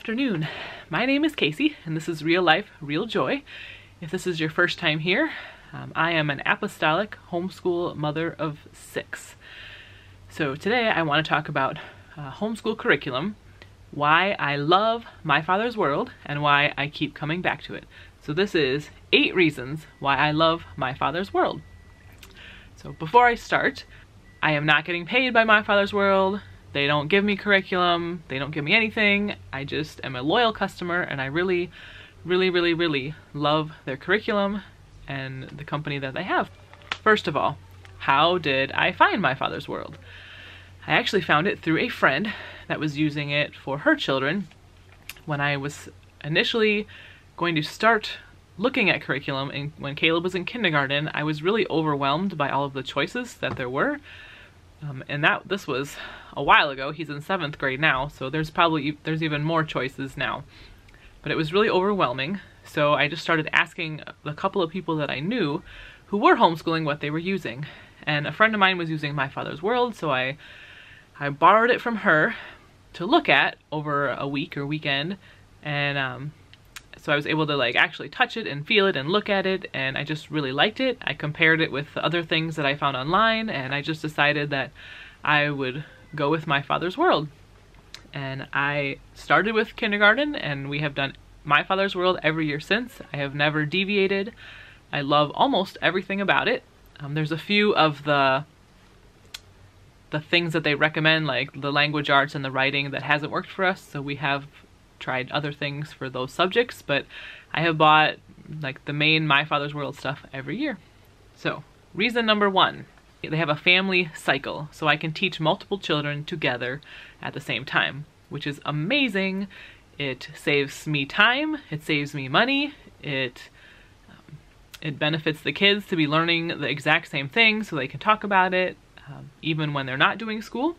afternoon. My name is Casey, and this is Real Life, Real Joy. If this is your first time here, I am an Apostolic Homeschool mother of 6. So today I want to talk about homeschool curriculum, why I love My Father's World, and why I keep coming back to it. So this is 8 reasons why I love My Father's World. So before I start, I am not getting paid by My Father's World. They don't give me curriculum, they don't give me anything. I just am a loyal customer, and I really love their curriculum and the company that they have. First of all, how did I find My Father's World? I actually found it through a friend that was using it for her children. When I was initially going to start looking at curriculum, and when Caleb was in kindergarten, I was really overwhelmed by all of the choices that there were. This was a while ago. He's in 7th grade now, so there's even more choices now. But it was really overwhelming, so I just started asking a couple of people that I knew who were homeschooling what they were using. And a friend of mine was using My Father's World, so I borrowed it from her to look at over a week or weekend, and so I was able to actually touch it and feel it and look at it, and I just really liked it. I compared it with other things that I found online, and I just decided that I would go with My Father's World. And I started with kindergarten, and we have done My Father's World every year since. I have never deviated. I love almost everything about it. There's a few of the things that they recommend, like the language arts and the writing, that hasn't worked for us, so we have tried other things for those subjects, but I have bought the main My Father's World stuff every year. So, reason number 1, they have a family cycle, so I can teach multiple children together at the same time, which is amazing. It saves me time, it saves me money, it benefits the kids to be learning the exact same thing so they can talk about it, even when they're not doing school.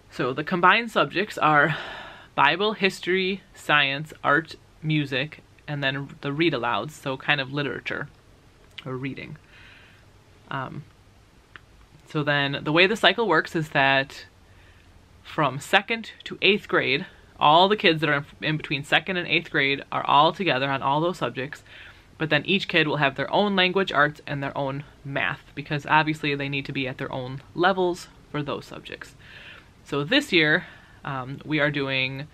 So the combined subjects are Bible, history, science, art, music, and then the read alouds, so kind of literature or reading. So then the way the cycle works is that from 2nd to 8th grade, all the kids that are in between 2nd and 8th grade are all together on all those subjects, but then each kid will have their own language arts and their own math, because obviously they need to be at their own levels for those subjects. So this year, we are doing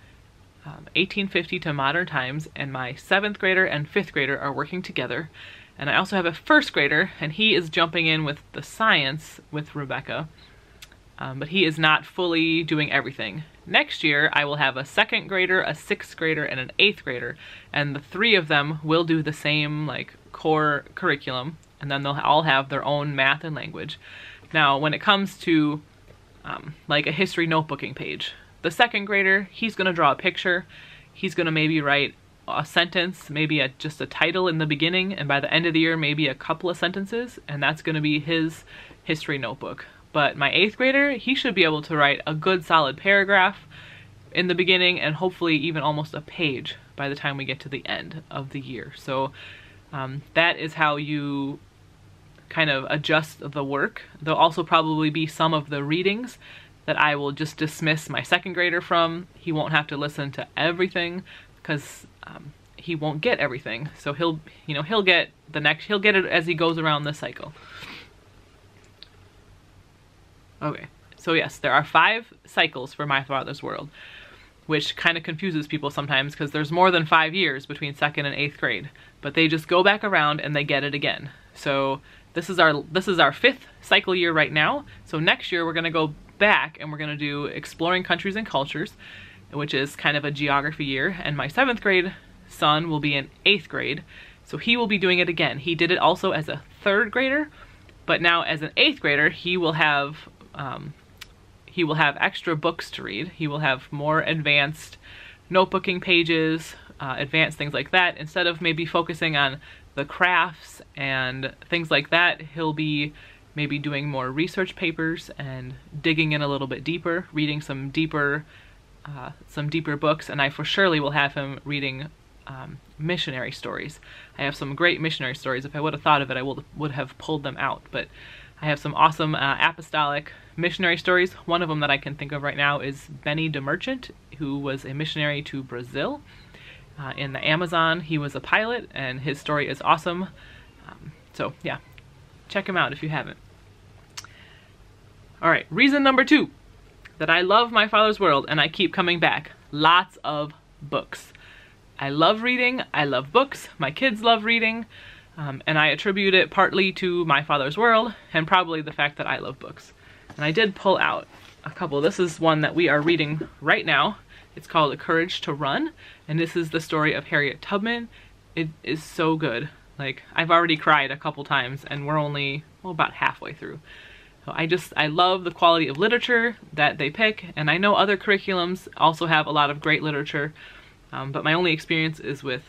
1850 to modern times, and my 7th grader and 5th grader are working together. And I also have a 1st grader, and he is jumping in with the science with Rebecca, but he is not fully doing everything. Next year, I will have a 2nd grader, a 6th grader, and an 8th grader, and the 3 of them will do the same core curriculum, and then they'll all have their own math and language. Now, when it comes to a history notebooking page, the 2nd grader, he's going to draw a picture, he's going to maybe write a sentence, maybe just a title in the beginning, and by the end of the year maybe a couple of sentences, and that's going to be his history notebook. But my 8th grader, he should be able to write a good solid paragraph in the beginning, and hopefully even almost a page by the time we get to the end of the year. So that is how you kind of adjust the work. There'll also probably be some of the readings that I will just dismiss my 2nd grader from. He won't have to listen to everything, because he won't get everything. So he'll get it as he goes around the cycle. Okay, so yes, there are 5 cycles for My Father's World, which kind of confuses people sometimes because there's more than 5 years between 2nd and 8th grade, but they just go back around and they get it again. So this is our 5th cycle year right now. So next year we're going to go back and we're going to do Exploring Countries and Cultures, which is kind of a geography year, and my 7th grade son will be in 8th grade, so he will be doing it again. He did it also as a 3rd grader, but now as an 8th grader he will have extra books to read. He will have more advanced notebooking pages, advanced things like that. Instead of maybe focusing on the crafts and things like that, he'll be maybe doing more research papers and digging in a little bit deeper, reading some deeper books, and I for surely will have him reading missionary stories. I have some great missionary stories. If I would have thought of it, I would have pulled them out. But I have some awesome apostolic missionary stories. One of them that I can think of right now is Benny DeMerchant, who was a missionary to Brazil. In the Amazon, he was a pilot, and his story is awesome. So yeah, check him out if you haven't. All right, reason number 2 that I love My Father's World and I keep coming back. Lots of books. I love reading. I love books. My kids love reading. And I attribute it partly to My Father's World and probably the fact that I love books. And I did pull out a couple. This is one that we are reading right now. It's called A Courage to Run, and this is the story of Harriet Tubman. It is so good. Like, I've already cried a couple times, and we're only, well, about halfway through. So I love the quality of literature that they pick, and I know other curriculums also have a lot of great literature, but my only experience is with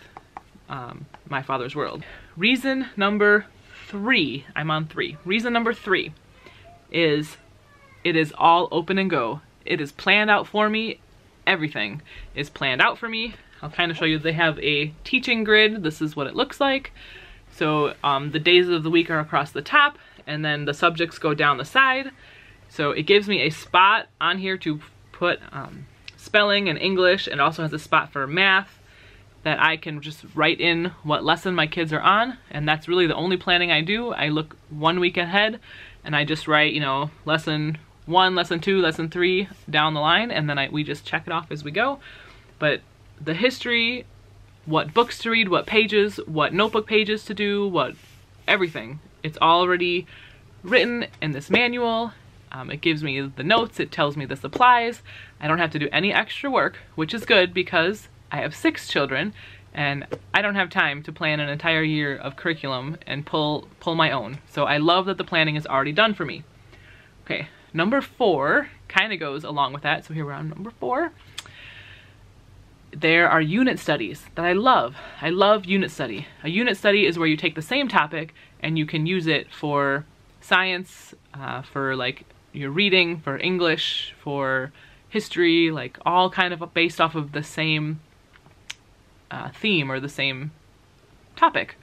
My Father's World. Reason number 3, I'm on 3. Reason number 3 is it is all open and go. It is planned out for me. Everything is planned out for me. I'll kind of show you. They have a teaching grid. This is what it looks like. So the days of the week are across the top, and then the subjects go down the side. So it gives me a spot on here to put spelling and English, and also has a spot for math that I can just write in what lesson my kids are on, and that's really the only planning I do. I look 1 week ahead, and I just write, you know, lesson 1, lesson 2, lesson 3 down the line, and then we just check it off as we go. But the history, what books to read, what pages, what notebook pages to do, what everything, it's already written in this manual. It gives me the notes, it tells me the supplies. I don't have to do any extra work, which is good because I have 6 children and I don't have time to plan an entire year of curriculum and pull my own. So I love that the planning is already done for me. Okay, number 4 kind of goes along with that. So here we're on number 4. There are unit studies that I love. I love unit study. A unit study is where you take the same topic and you can use it for science, for like your reading, for English, for history, like all kind of based off of the same theme or the same topic.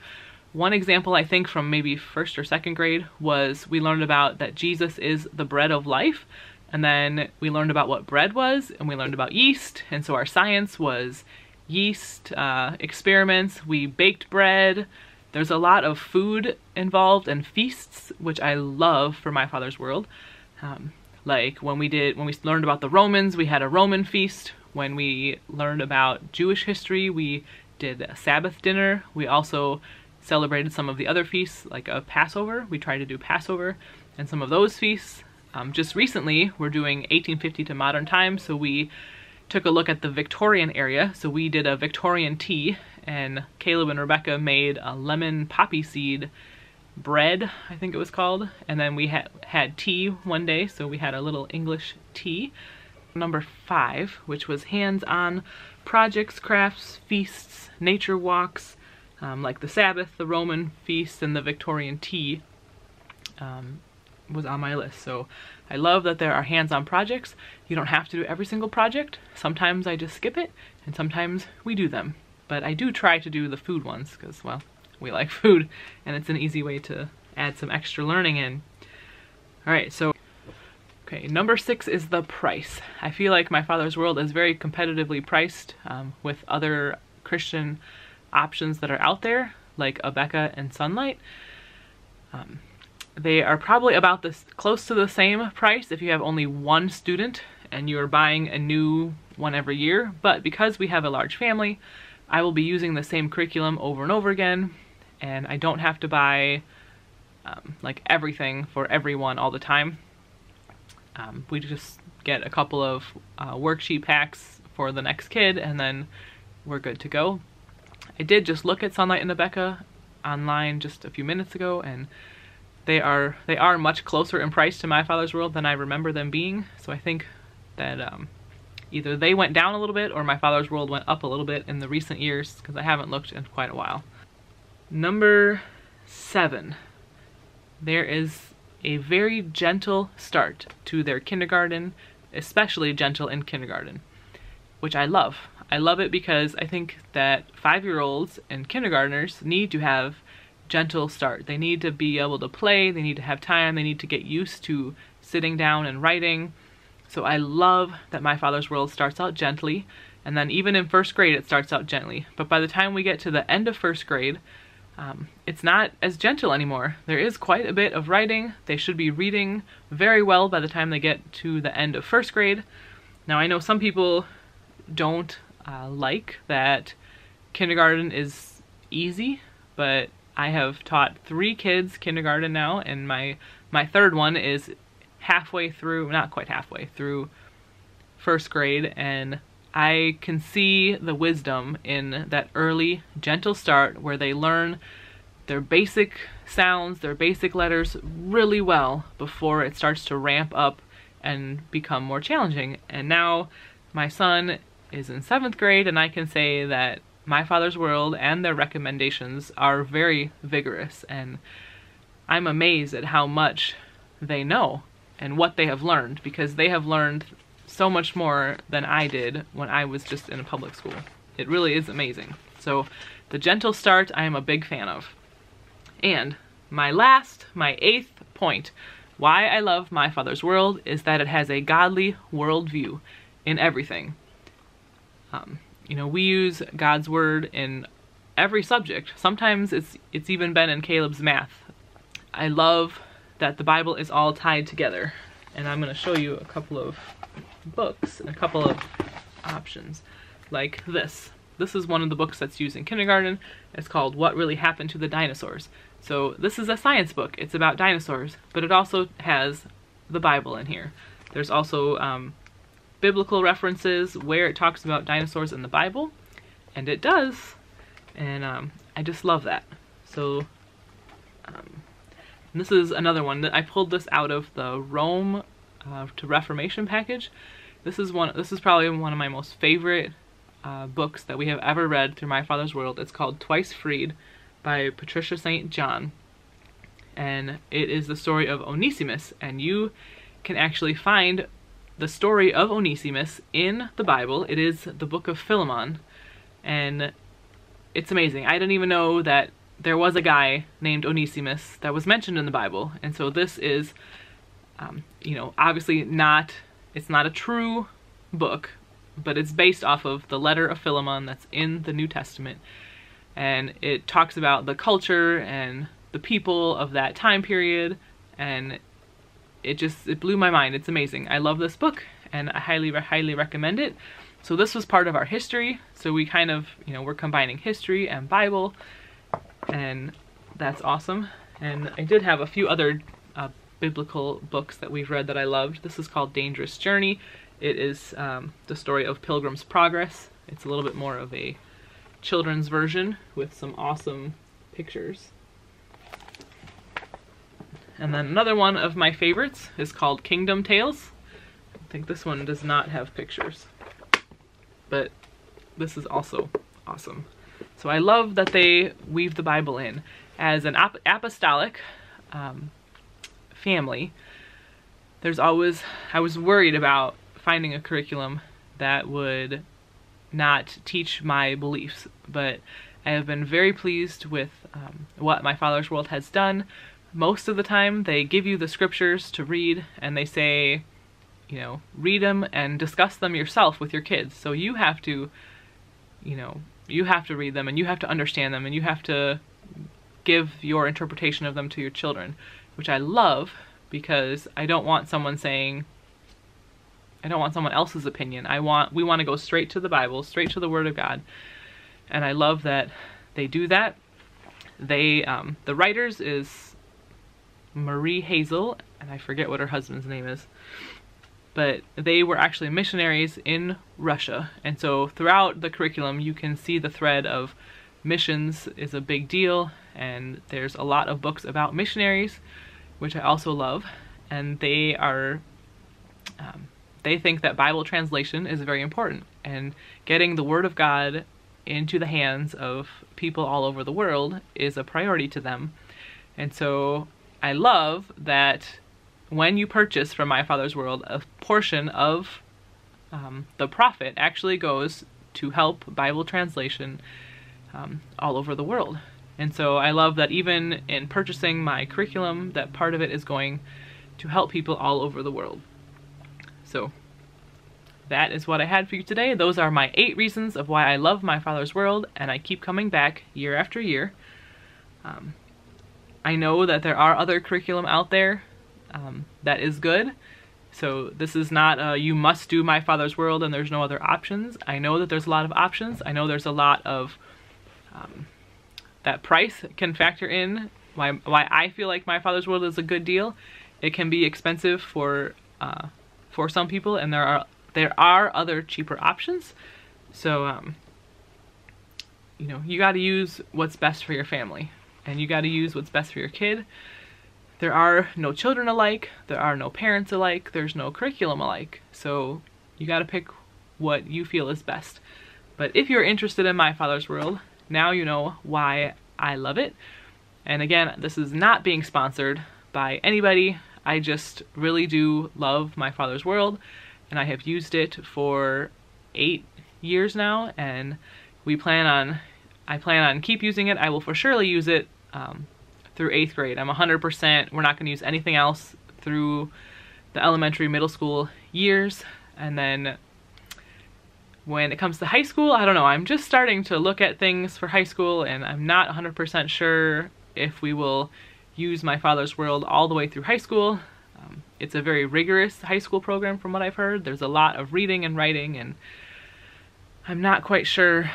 One example I think from maybe 1st or 2nd grade was we learned about that Jesus is the bread of life, and then we learned about what bread was, and we learned about yeast, and so our science was yeast experiments. We baked bread. There's a lot of food involved and feasts, which I love for My Father's World. Like when we learned about the Romans, we had a Roman feast. When we learned about Jewish history, we did a Sabbath dinner. We also celebrated some of the other feasts, like a Passover. We tried to do Passover and some of those feasts. Just recently, we're doing 1850 to modern times, so we took a look at the Victorian area. So we did a Victorian tea, and Caleb and Rebecca made a lemon poppy seed bread, I think it was called. And then we had tea one day, so we had a little English tea. Number 5, which was hands-on projects, crafts, feasts, nature walks, like the Sabbath, the Roman feast, and the Victorian tea was on my list. So I love that there are hands-on projects. You don't have to do every single project. Sometimes I just skip it, and sometimes we do them. But I do try to do the food ones because, well, we like food, and it's an easy way to add some extra learning in. All right, so okay, number 6 is the price. I feel like My Father's World is very competitively priced with other Christian options that are out there, like Abeka and Sunlight. They are probably about close to the same price if you have only 1 student and you're buying a new one every year. But because we have a large family, I will be using the same curriculum over and over again, and I don't have to buy like everything for everyone all the time. We just get a couple of worksheet packs for the next kid, and then we're good to go. I did just look at Sunlight and Abeka online just a few minutes ago, and they are much closer in price to My Father's World than I remember them being. So I think that either they went down a little bit or My Father's World went up a little bit in the recent years, because I haven't looked in quite a while. Number 7. There is a very gentle start to their kindergarten, especially gentle in kindergarten, which I love. I love it because I think that 5-year-olds and kindergartners need to have gentle start. They need to be able to play, they need to have time, they need to get used to sitting down and writing. So I love that My Father's World starts out gently, and then even in first grade it starts out gently. But by the time we get to the end of first grade, it's not as gentle anymore. There is quite a bit of writing. They should be reading very well by the time they get to the end of first grade. Now I know some people don't like that kindergarten is easy, but I have taught 3 kids kindergarten now, and my third one is halfway through, not quite halfway through first grade, and I can see the wisdom in that early, gentle start where they learn their basic sounds, their basic letters really well before it starts to ramp up and become more challenging. And now my son is in 7th grade, and I can say that My Father's World and their recommendations are very vigorous, and I'm amazed at how much they know and what they have learned, because they have learned so much more than I did when I was just in a public school. It really is amazing. So the gentle start I am a big fan of. And my 8th point, why I love My Father's World, is that it has a godly worldview in everything. You know, we use God's word in every subject. Sometimes it's even been in Caleb's math. I love that the Bible is all tied together. And I'm going to show you a couple of books and a couple of options like this. This is one of the books that's used in kindergarten. It's called What Really Happened to the Dinosaurs. So this is a science book. It's about dinosaurs, but it also has the Bible in here. There's also biblical references where it talks about dinosaurs in the Bible, and it does, and I just love that. So this is another one that I pulled this out of the Rome to Reformation package. This is probably one of my most favorite books that we have ever read through My Father's World. It's called Twice Freed by Patricia St. John, and it is the story of Onesimus, and you can actually find the story of Onesimus in the Bible. It is the book of Philemon, and it's amazing. I didn't even know that there was a guy named Onesimus that was mentioned in the Bible, and so this is, you know, obviously it's not a true book, but it's based off of the letter of Philemon that's in the New Testament, and it talks about the culture and the people of that time period, and it blew my mind. It's amazing. I love this book, and I highly recommend it. So this was part of our history, so we kind of, you know, we're combining history and Bible, and that's awesome. And I did have a few other biblical books that we've read that I loved. This is called Dangerous Journey. It is the story of Pilgrim's Progress. It's a little bit more of a children's version with some awesome pictures. And then another one of my favorites is called Kingdom Tales. I think this one does not have pictures, but this is also awesome. So I love that they weave the Bible in. As an apostolic family, I was worried about finding a curriculum that would not teach my beliefs, but I have been very pleased with what My Father's World has done. Most of the time they give you the scriptures to read, and they say, you know, read them and discuss them yourself with your kids. So you have to, you know, you have to read them, and you have to understand them, and you have to give your interpretation of them to your children, which I love, because I don't want someone else's opinion. We want to go straight to the Bible, straight to the Word of God, and I love that they do that. The writers is Marie Hazel, and I forget what her husband's name is, but they were actually missionaries in Russia, and so throughout the curriculum you can see the thread of missions is a big deal, and there's a lot of books about missionaries, which I also love, and they think that Bible translation is very important, and getting the Word of God into the hands of people all over the world is a priority to them. And so I love that when you purchase from My Father's World, a portion of the profit actually goes to help Bible translation all over the world. And so I love that even in purchasing my curriculum, that part of it is going to help people all over the world. So that is what I had for you today. Those are my 8 reasons of why I love My Father's World, and I keep coming back year after year. I know that there are other curriculum out there that is good. So this is not you must do My Father's World and there's no other options. I know that there's a lot of options. I know there's a lot of that price can factor in why I feel like My Father's World is a good deal. It can be expensive for some people, and there are other cheaper options. So you know, you got to use what's best for your family, and you got to use what's best for your kid. There are no children alike, there are no parents alike, there's no curriculum alike. So you got to pick what you feel is best. But if you're interested in My Father's World, now you know why I love it. And again, this is not being sponsored by anybody. I just really do love My Father's World, and I have used it for 8 years now, and I plan on keep using it. I will for surely use it through 8th grade. I'm 100%, we're not going to use anything else through the elementary, middle school years. And then when it comes to high school, I don't know, I'm just starting to look at things for high school, and I'm not 100% sure if we will use My Father's World all the way through high school. It's a very rigorous high school program from what I've heard. There's a lot of reading and writing, and I'm not quite sure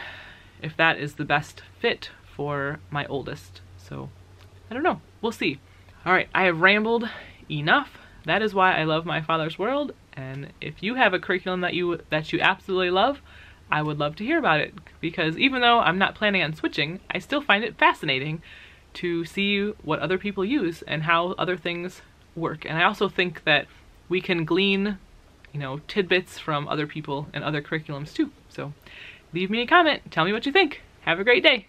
if that is the best fit for my oldest. So I don't know, we'll see. All right, I have rambled enough. That is why I love My Father's World, and if you have a curriculum that you absolutely love, I would love to hear about it, because even though I'm not planning on switching, I still find it fascinating to see what other people use and how other things work. And I also think that we can glean, you know, tidbits from other people and other curriculums too. So leave me a comment, tell me what you think. Have a great day.